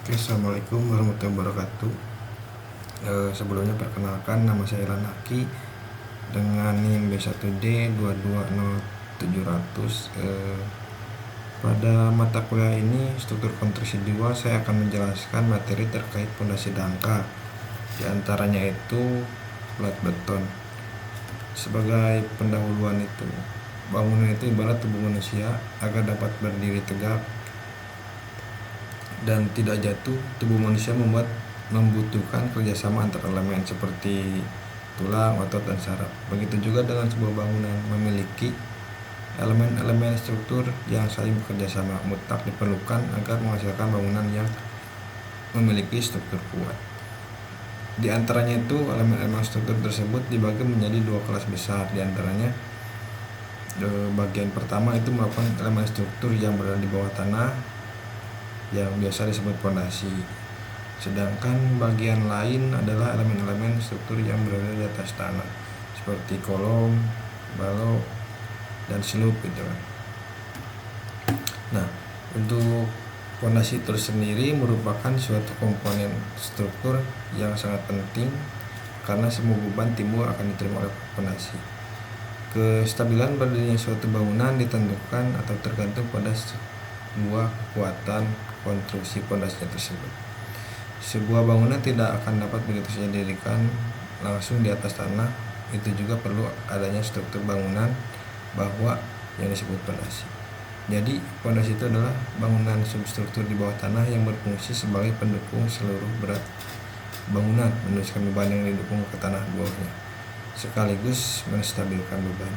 Oke, assalamualaikum warahmatullahi wabarakatuh. Sebelumnya perkenalkan, nama saya Ilan Haki dengan NIM B1D 220700. Pada mata kuliah ini, struktur konstruksi 2, saya akan menjelaskan materi terkait pondasi dangkal. Di antaranya itu plat beton. Sebagai pendahuluan itu, bangunan itu ibarat tubuh manusia. Agar dapat berdiri tegak dan tidak jatuh, tubuh manusia membutuhkan kerjasama antar elemen seperti tulang, otot, dan saraf. Begitu juga dengan sebuah bangunan memiliki elemen-elemen struktur yang saling bekerja sama, mutlak diperlukan agar menghasilkan bangunan yang memiliki struktur kuat. Di antaranya itu, elemen-elemen struktur tersebut dibagi menjadi dua kelas besar. Di antaranya, bagian pertama itu merupakan elemen struktur yang berada di bawah tanah yang biasa disebut pondasi. Sedangkan bagian lain adalah elemen-elemen struktur yang berada di atas tanah seperti kolom, balok, dan slope gitu kan. Nah, untuk pondasi itu sendiri merupakan suatu komponen struktur yang sangat penting karena semua beban timbul akan diterima oleh pondasi. Kestabilan berdirinya suatu bangunan ditentukan atau tergantung pada sebuah kekuatan konstruksi pondasinya tersebut. Sebuah bangunan tidak akan dapat begitu saja didirikan langsung di atas tanah. Itu juga perlu adanya struktur bangunan bahwa yang disebut pondasi. Jadi pondasi itu adalah bangunan substruktur di bawah tanah yang berfungsi sebagai pendukung seluruh berat bangunan, meneruskan beban yang didukung ke tanah bawahnya, sekaligus menstabilkan beban.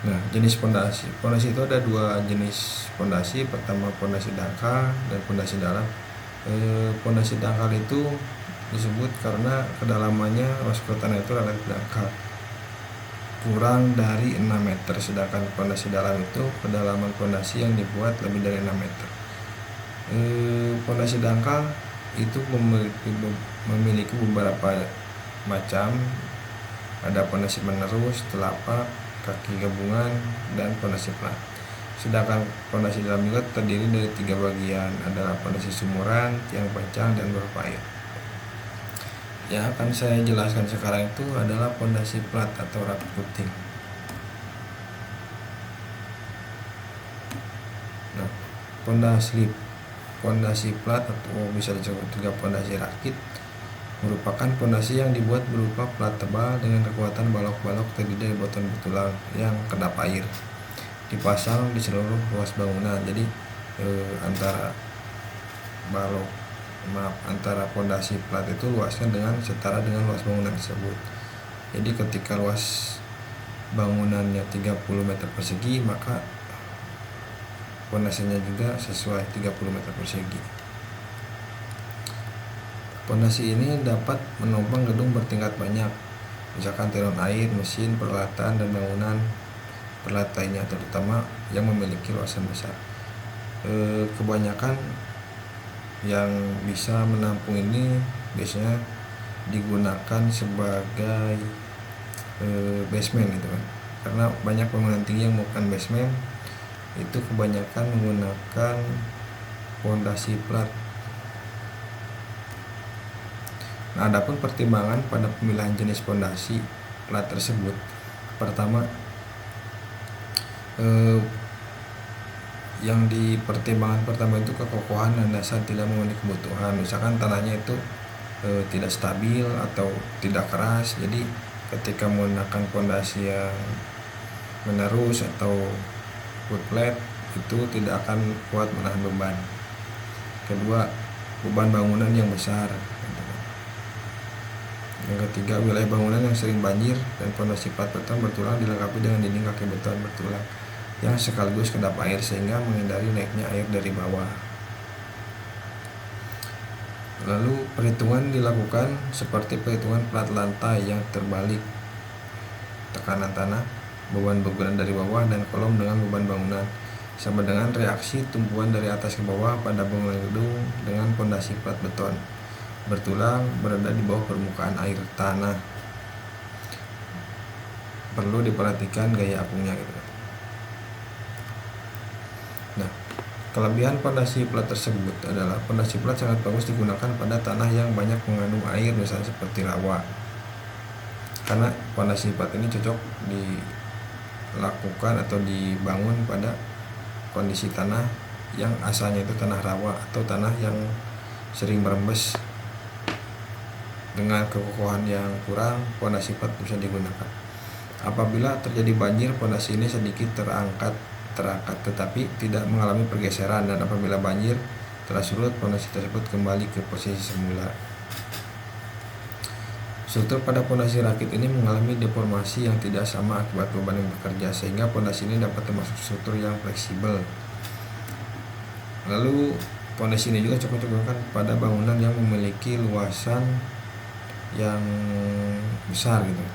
Nah, jenis pondasi. Pondasi itu ada dua jenis pondasi. Pertama pondasi dangkal dan pondasi dalam. Pondasi dangkal itu disebut karena kedalamannya masuk ke tanah itu relatif dangkal, kurang dari 6 meter. Sedangkan pondasi dalam itu kedalaman pondasi yang dibuat lebih dari 6 meter. Pondasi dangkal itu memiliki beberapa macam. Ada pondasi menerus, telapak, kaki gabungan, dan pondasi plat. Sedangkan pondasi dalam juga terdiri dari 3 bagian, adalah pondasi sumuran, tiang pancang, dan berpair. Yang akan saya jelaskan sekarang itu adalah pondasi plat atau rak puting. Nah, pondasi plat atau bisa disebut juga pondasi rakit merupakan pondasi yang dibuat berupa plat tebal dengan kekuatan balok-balok terdiri dari beton bertulang yang kedap air, dipasang di seluruh luas bangunan. Jadi antara pondasi plat itu luasnya setara dengan luas bangunan tersebut. Jadi ketika luas bangunannya 30 meter persegi, maka pondasinya juga sesuai 30 meter persegi. Pondasi ini dapat menopang gedung bertingkat banyak, misalkan tiron air, mesin, peralatan, dan bangunan perlatainya, terutama yang memiliki luasan besar. Kebanyakan yang bisa menampung ini biasanya digunakan sebagai basement gitu kan, karena banyak bangunan tinggi yang bukan basement itu kebanyakan menggunakan pondasi plat. Nah, adapun pertimbangan pada pemilihan jenis pondasi plat tersebut, pertama yang dipertimbangkan pertama itu kekokohan dan dasar tidak memenuhi kebutuhan. Misalkan tanahnya itu tidak stabil atau tidak keras, jadi ketika menggunakan pondasi yang menerus atau foot flat itu tidak akan kuat menahan beban. Kedua, beban bangunan yang besar. Yang ketiga, wilayah bangunan yang sering banjir dan pondasi plat beton bertulang dilengkapi dengan dinding kaki beton bertulang yang sekaligus kedap air sehingga menghindari naiknya air dari bawah. Lalu perhitungan dilakukan seperti perhitungan plat lantai yang terbalik, tekanan tanah, beban bangunan dari bawah, dan kolom dengan beban bangunan, sama dengan reaksi tumpuan dari atas ke bawah pada bangunan gedung dengan pondasi plat beton bertulang berada di bawah permukaan air tanah. Perlu diperhatikan gaya apungnya gitu. Nah, Kelebihan pondasi plat tersebut adalah pondasi plat sangat bagus digunakan pada tanah yang banyak mengandung air, misalnya seperti rawa. Karena pondasi plat ini cocok dilakukan atau dibangun pada kondisi tanah yang asalnya itu tanah rawa atau tanah yang sering merembes. Dengan kekokohan yang kurang, pondasi plat bisa digunakan. Apabila terjadi banjir, pondasi ini sedikit terangkat tetapi tidak mengalami pergeseran, dan apabila banjir telah surut, pondasi tersebut kembali ke posisi semula. Struktur pada pondasi rakit ini mengalami deformasi yang tidak sama akibat beban yang bekerja, sehingga pondasi ini dapat termasuk struktur yang fleksibel. Lalu pondasi ini juga cocok digunakan pada bangunan yang memiliki luasan yang besar gitu.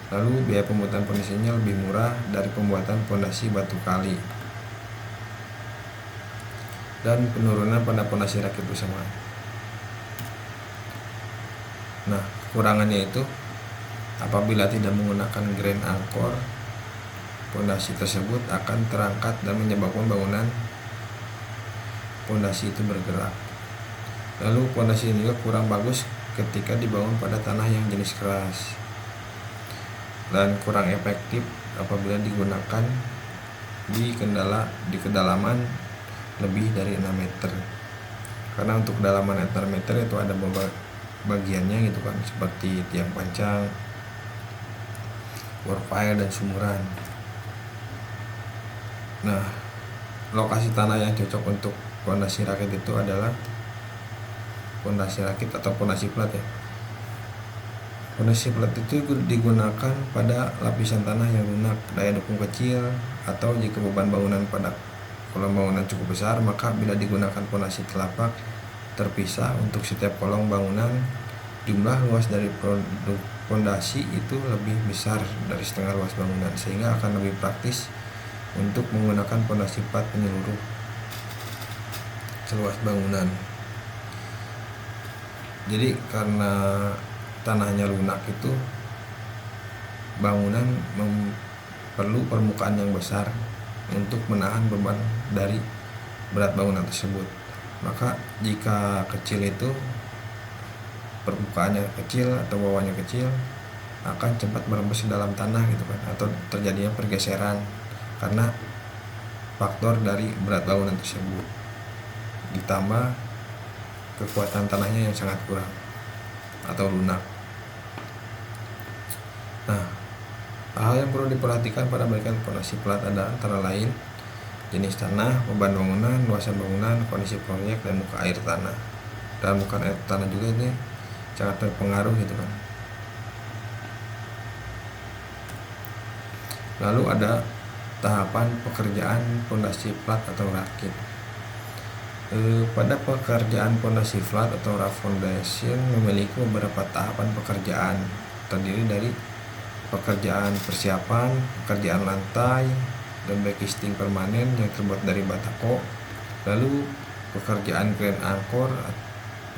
Lalu biaya pembuatan pondasinya lebih murah dari pembuatan pondasi batu kali, dan penurunan pada pondasi rakit bersamaan. Nah, kekurangannya itu apabila tidak menggunakan grand anchor, pondasi tersebut akan terangkat dan menyebabkan bangunan pondasi itu bergerak. Lalu pondasi ini juga kurang bagus ketika dibangun pada tanah yang jenis keras, dan kurang efektif apabila digunakan di kedalaman lebih dari 6 meter. Karena untuk kedalaman 6 meter itu ada bagiannya gitu kan, seperti tiang pancang, workpile, dan sumuran. Nah, lokasi tanah yang cocok untuk pondasi rakit itu adalah pondasi rakit atau pondasi plat ya. Pondasi plat itu digunakan pada lapisan tanah yang lunak, daya dukung kecil, atau jika beban bangunan pada kolom bangunan cukup besar, maka bila digunakan pondasi telapak terpisah untuk setiap kolom bangunan, jumlah luas dari pondasi itu lebih besar dari setengah luas bangunan, sehingga akan lebih praktis untuk menggunakan pondasi plat penyeluruh seluas bangunan. Jadi karena tanahnya lunak itu, bangunan perlu permukaan yang besar untuk menahan beban dari berat bangunan tersebut. Maka jika kecil itu, permukaannya kecil atau bawahnya kecil, akan cepat merembes dalam tanah gitu kan, atau terjadinya pergeseran karena faktor dari berat bangunan tersebut ditambah kekuatan tanahnya yang sangat kurang atau lunak. Nah, hal yang perlu diperhatikan pada perbaikan pondasi plat ada antara lain jenis tanah, beban bangunan, luasan bangunan, kondisi proyek, dan muka air tanah. Dan muka air tanah juga ini sangat berpengaruh gitu kan. Lalu ada tahapan pekerjaan pondasi plat atau rakit. Pada pekerjaan pondasi flat atau rough foundation memiliki beberapa tahapan pekerjaan, terdiri dari pekerjaan persiapan, pekerjaan lantai, dan backing permanen yang terbuat dari batako, lalu pekerjaan grand anchor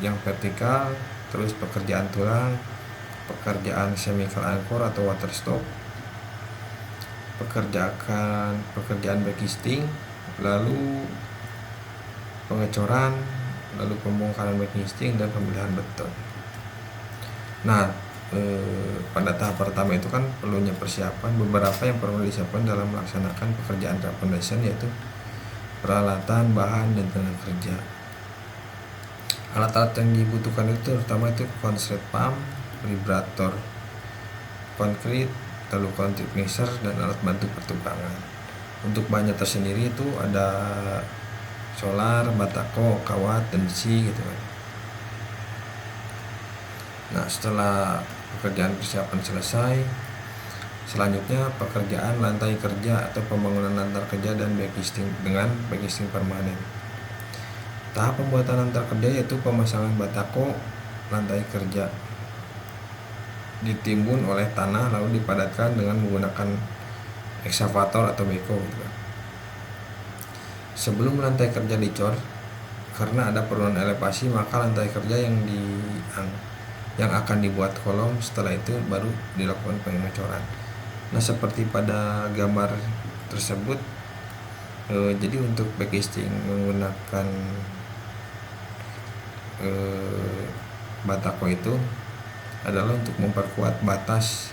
yang vertikal, terus pekerjaan tulang, pekerjaan chemical anchor atau water stop, pekerjaan backing, lalu pengecoran, lalu pembongkaran backing, dan pemilihan beton. Nah, pada tahap pertama itu kan perlunya persiapan. Beberapa yang perlu disiapkan dalam melaksanakan pekerjaan foundation yaitu peralatan, bahan, dan tenaga kerja. Alat-alat yang dibutuhkan itu terutama itu concrete pump, vibrator konkrit, lalu concrete mixer, dan alat bantu pertukangan. Untuk bahannya tersendiri itu ada solar, batako, kawat, dan besi gitu kan. Nah, setelah pekerjaan persiapan selesai, selanjutnya pekerjaan lantai kerja atau pembangunan lantai kerja dan backing permanen. Tahap pembuatan lantai kerja yaitu pemasangan batako lantai kerja, ditimbun oleh tanah lalu dipadatkan dengan menggunakan ekskavator atau beko gitu kan. Sebelum lantai kerja dicor, karena ada penurunan elevasi, maka lantai kerja yang akan dibuat kolom. Setelah itu baru dilakukan pengecoran. Nah, seperti pada gambar tersebut, Jadi untuk backcasting menggunakan batako itu adalah untuk memperkuat batas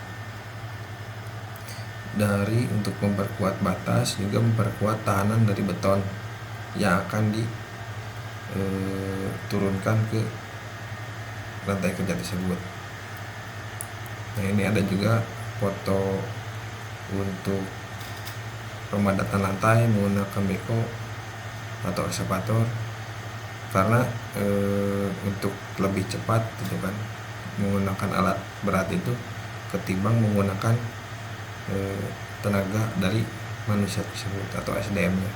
juga memperkuat tahanan dari beton yang akan diturunkan ke lantai kerja tersebut. Nah, ini ada juga foto untuk pemadatan lantai menggunakan beko atau ekskavator, karena untuk lebih cepat gitu kan menggunakan alat berat itu ketimbang menggunakan tenaga dari manusia tersebut atau SDM-nya.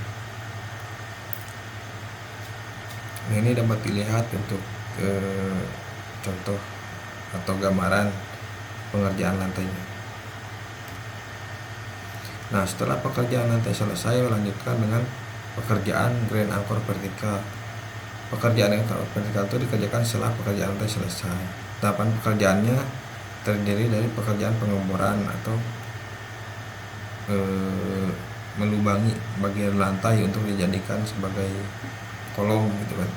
Nah, ini dapat dilihat untuk contoh atau gambaran pengerjaan lantainya. Nah, setelah pekerjaan lantai selesai, lanjutkan dengan pekerjaan grand anchor vertikal. Pekerjaan anchor vertikal itu dikerjakan setelah pekerjaan lantai selesai. Tahapan pekerjaannya terdiri dari pekerjaan pengeboran atau melubangi bagian lantai untuk dijadikan sebagai kolom gitu kan.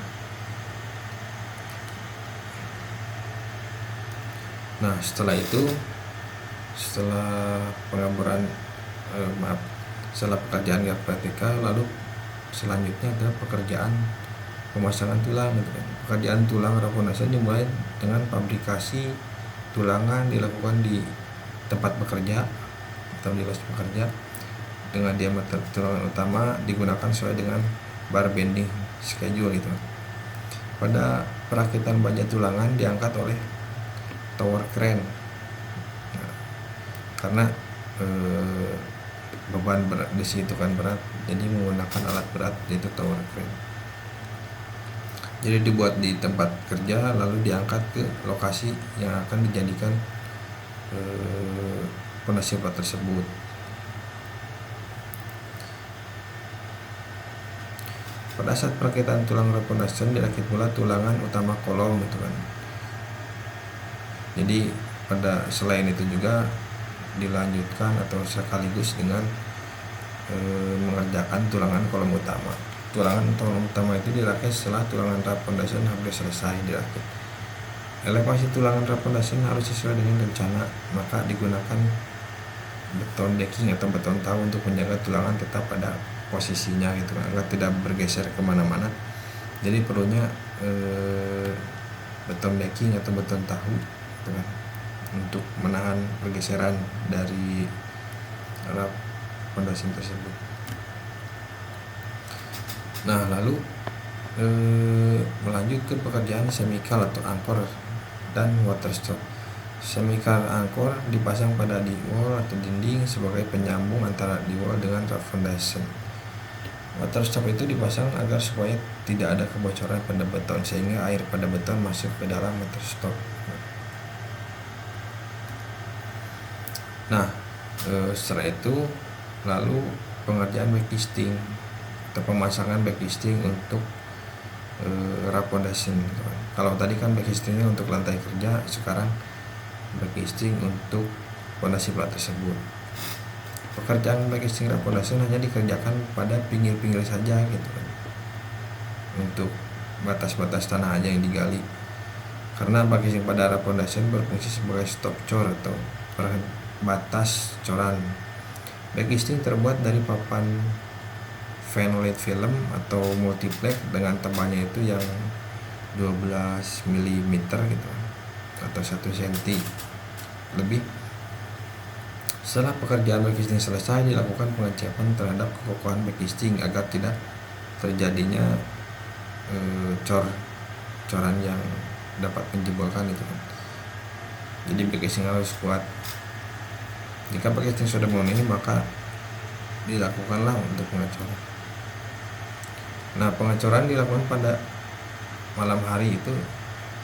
Nah, setelah pengeboran setelah pekerjaan vertikal, lalu selanjutnya adalah pekerjaan pemasangan tulang gitu kan. Pekerjaan tulang raponase dimulai dengan fabrikasi tulangan dilakukan di tempat bekerja atau di los bekerja dengan diameter tulangan utama digunakan sesuai dengan bar bending schedule gitu. Pada perakitan baja tulangan diangkat oleh tower crane. Nah, karena beban berat di situ kan berat, jadi menggunakan alat berat yaitu tower crane. Jadi dibuat di tempat kerja lalu diangkat ke lokasi yang akan dijadikan pondasi plat tersebut. Pada saat perakitan tulang repondasi dirakit pula tulangan utama kolom gitu kan. Jadi selain itu juga dilanjutkan atau sekaligus dengan mengerjakan tulangan kolom utama. Tulangan kolom utama itu dirakit setelah tulangan rap pondasi hampir selesai dirakit. Elevasi tulangan rap pondasi harus sesuai dengan rencana, maka digunakan beton decking atau beton tahu untuk menjaga tulangan tetap pada posisinya gitu kan, agar tidak bergeser kemana-mana. Jadi perlunya beton decking atau beton tahu gitu kan, untuk menahan pergeseran dari rap pondasi tersebut. Nah, lalu melanjut ke pekerjaan semikal atau angkor dan waterstop. Semikal angkor dipasang pada di-wall atau dinding sebagai penyambung antara di-wall dengan rap foundation. Waterstop itu dipasang agar supaya tidak ada kebocoran pada beton sehingga air pada beton masuk ke dalam waterstop. Nah, setelah itu lalu pengerjaan backcasting atau pemasangan backcasting untuk rap foundation. Kalau tadi kan backcastingnya untuk lantai kerja, sekarang backcasting untuk fondasi plat tersebut. Pekerjaan backcasting rap foundation hanya dikerjakan pada pinggir-pinggir saja gitu kan, untuk batas-batas tanah aja yang digali, karena backcasting pada rap foundation berfungsi sebagai stop cor atau batas coran. Backcasting terbuat dari papan phenolate film atau multiplex dengan tebalnya itu yang 12 mm gitu atau 1 cm lebih. Setelah pekerjaan backcasting selesai, dilakukan pengecekan terhadap kekokohan backcasting agar tidak terjadinya coran yang dapat menjebolkan itu kan. Jadi backcasting harus kuat. Jika backcasting sudah memenuhi, maka dilakukanlah untuk pengecoran. Nah, pengecoran dilakukan pada malam hari itu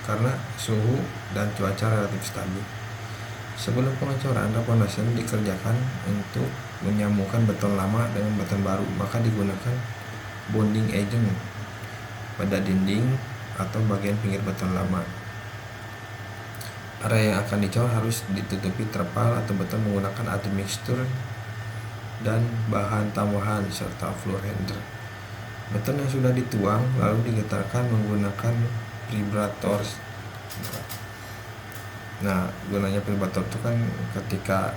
karena suhu dan cuaca relatif stabil. Sebelum pengecoran, rap foundation dikerjakan untuk menyambungkan beton lama dengan beton baru, maka digunakan bonding agent pada dinding atau bagian pinggir beton lama. Area yang akan dicor harus ditutupi terpal atau beton menggunakan admixture dan bahan tambahan serta floor handler. Beton yang sudah dituang lalu digetarkan menggunakan vibrator. Nah, gunanya vibrator itu kan ketika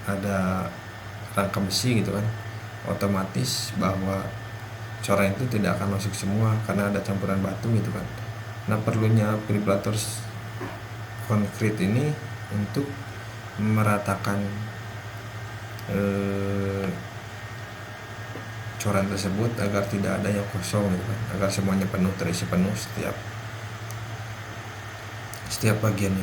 ada rangka besi gitu kan, otomatis bahwa coreng itu tidak akan masuk semua karena ada campuran batu gitu kan. Nah, perlunya vibrator konkrit ini untuk meratakan coran tersebut agar tidak ada yang kosong gitu kan, agar semuanya penuh, terisi penuh setiap bagiannya.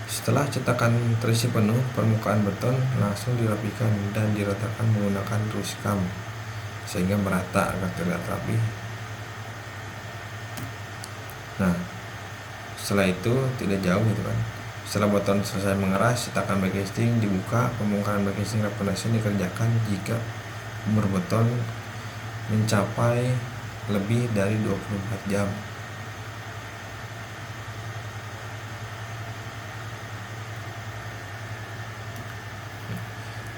Setelah cetakan terisi penuh, permukaan beton langsung dirapikan dan diratakan menggunakan ruskam sehingga merata agar terlihat rapi. Nah, setelah itu tidak jauh gitu kan, setelah beton selesai mengeras, cetakan backcasting dibuka. Pembongkaran backcasting refinasi dikerjakan jika umur beton mencapai lebih dari 24 jam.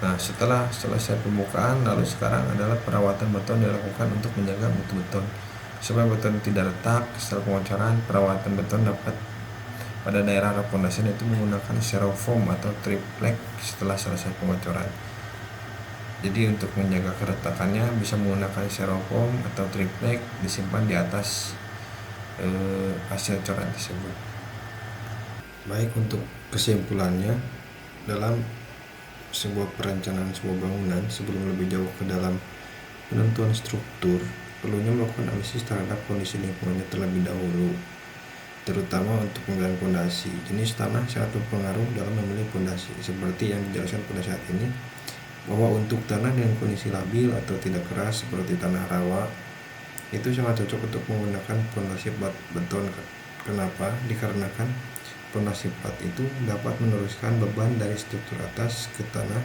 Nah, setelah selesai pembukaan, lalu sekarang adalah perawatan beton dilakukan untuk menjaga mutu beton supaya beton tidak retak. Setelah pengocoran, perawatan beton dapat pada daerah pondasi itu menggunakan styrofoam atau triplek setelah selesai pengocoran. Jadi untuk menjaga keretakannya bisa menggunakan styrofoam atau triplek disimpan di atas hasil coran tersebut. Baik, untuk kesimpulannya, dalam sebuah perencanaan sebuah bangunan, sebelum lebih jauh ke dalam penentuan struktur, perlunya melakukan analisis terhadap kondisi lingkungannya terlebih dahulu, terutama untuk penggunaan fondasi. Jenis tanah sangat berpengaruh dalam memilih fondasi, seperti yang dijelaskan pada saat ini, bahwa untuk tanah dengan kondisi labil atau tidak keras seperti tanah rawa, itu sangat cocok untuk menggunakan fondasi beton. Kenapa? Dikarenakan fondasi plat itu dapat meneruskan beban dari struktur atas ke tanah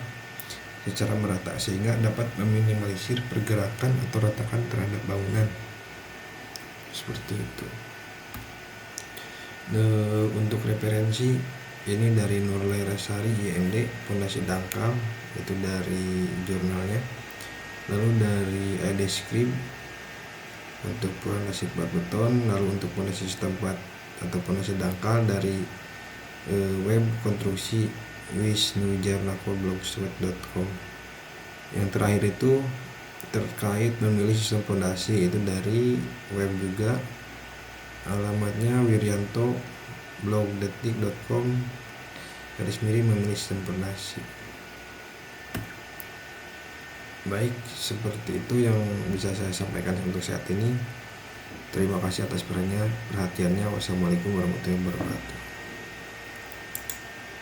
secara merata sehingga dapat meminimalisir pergerakan atau retakan terhadap bangunan. Seperti itu. Untuk referensi ini dari Nurlay Rasari IMD, fondasi dangkal, itu dari jurnalnya. Lalu dari IDScript untuk fondasi plat beton, lalu untuk fondasi sistem plat atau fondasi dangkal dari web konstruksi wisnujarnako.blogspot.com. Yang terakhir itu terkait memilih sistem fondasi, itu dari web juga, alamatnya wiryanto.blogdetik.com /memilih sistem fondasi. Baik, seperti itu yang bisa saya sampaikan untuk saat ini. Terima kasih atas perhatiannya. Wassalamualaikum warahmatullahi wabarakatuh.